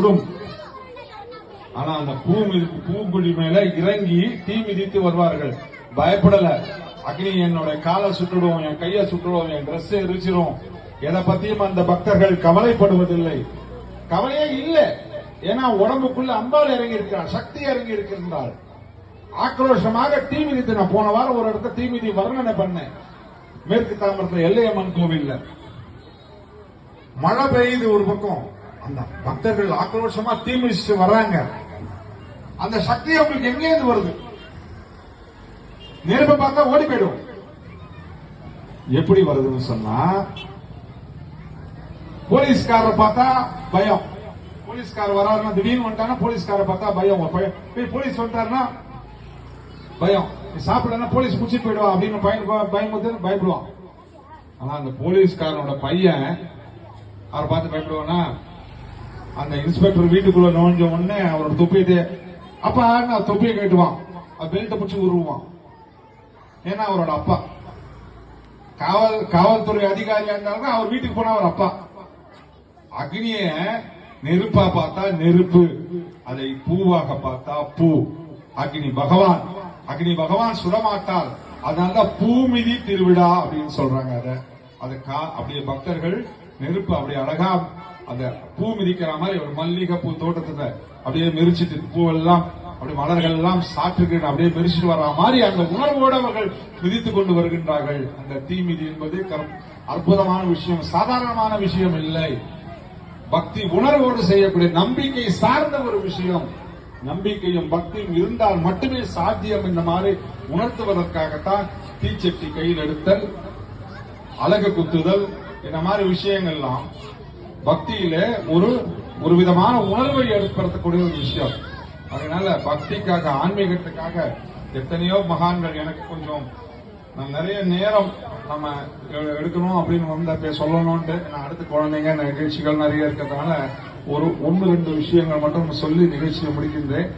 சுடும். ஆனா அந்த பூங்குழி மேல இறங்கி தீ மிதித்து வருவார்கள். பயப்படல. அக்னி என்னோட காலை சுட்டுடும், என் கையை சுட்டுடும், என் டிரெஸ் எரிச்சிரும். எதை பத்தியும் அந்த பக்தர்கள் கவலைப்படுவதில்லை. கவலையே இல்லை. ஏன்னா உடம்புக்குள்ள அம்பாள் இறங்கி இருக்கிறார், சக்தி இறங்கி இருக்கின்றாள். ஆக்ரோஷமாக தீ மிதித்து, நான் போன வாரம் ஒரு இடத்த தீ மிதி வர்ணனை பண்ணேன். மேற்கு தாம்பரத்தில் எல்லையம்மன் கோவில்ல மழை பெய்யுது ஒரு பக்கம், அந்த பக்தர்கள் ஆக்ரோஷமா தீ மிதிச்சு வர்றாங்க. அந்த சக்தி அவங்களுக்கு எங்கேருந்து வருது? நெருப்பை பார்த்தா ஓடி போயிடும். எப்படி வருதுன்னு சொன்னா, போலீஸ்காரரை பார்த்தா பயம். போலீஸ்காரர் வராருன்னா திடீர்னு வந்துட்டானா போலீஸ்காரரை பார்த்தா பயம். போலீஸ் வந்துட்டாருன்னா பயம். சாப்பிடனா போலீஸ் குடிச்சிட்டு போயிடுவா அப்படின்னு பயப்படுவான். ஆனா அந்த போலீஸ்காரனோட பையன் அவரை பார்த்து பயப்படுவானா, அந்த இன்ஸ்பெக்டர் வீட்டுக்குள்ள நுழைஞ்ச உடனே அவரோட தொப்பியத்தை அப்பா தொப்பியை கேட்டுவான், பெல்ட்டை பிடிச்சி உருவான். ஏன்னா அவரோட அப்பா காவல்துறை அதிகாரியா இருந்தாலும் அவர் வீட்டுக்கு போனா அவர் அப்பா. அக்னிய நெருப்பா பார்த்தா நெருப்பு, அதை பூவாக பார்த்தா பூ. அக்னி பகவான் சுடமாட்டால், அதனாலதான் பூமிதி திருவிழா அப்படின்னு சொல்றாங்க. அதை அப்படியே பக்தர்கள் நெருப்பு அப்படி அழகா அந்த பூ மிதிக்கிற மாதிரி ஒரு மல்லிகை பூ தோட்டத்தை அப்படியே மெரிச்சிட்டு, பூவெல்லாம் அப்படி மலர்கள் எல்லாம் சாப்பிட்டு அப்படியே மெரிச்சிட்டு வர்ற மாதிரி அந்த உணர்வோடு அவர்கள் மிதித்துக் கொண்டு வருகின்றார்கள். அந்த தீமிதி என்பது அற்புதமான விஷயம், சாதாரணமான விஷயம் இல்லை. பக்தி உணர்வோடு செய்யக்கூடிய நம்பிக்கை சார்ந்த ஒரு விஷயம். நம்பிக்கையும் பக்தியும் இருந்தால் மட்டுமே சாத்தியம். இந்த மாதிரி உணர்த்துவதற்காகத்தான் தீச்சட்டி கையில் எடுத்தல், அழகு குத்துதல், இந்த மாதிரி விஷயங்கள்லாம் பக்தியில ஒரு விதமான உணர்வை ஏற்படுத்தக்கூடிய ஒரு விஷயம். அதனால பக்திக்காக, ஆன்மீகத்துக்காக எத்தனையோ மகான்கள், எனக்கு கொஞ்சம் நிறைய நேரம் நம்ம எடுக்கணும் அப்படின்னு வந்த சொல்லணும்ட்டு, நான் அடுத்த குழந்தைங்க நிகழ்ச்சிகள் நிறைய இருக்கிறதுனால ஒரு 1-2 விஷயங்கள் மட்டும் சொல்லி நிகழ்ச்சியை முடிக்கின்றேன்.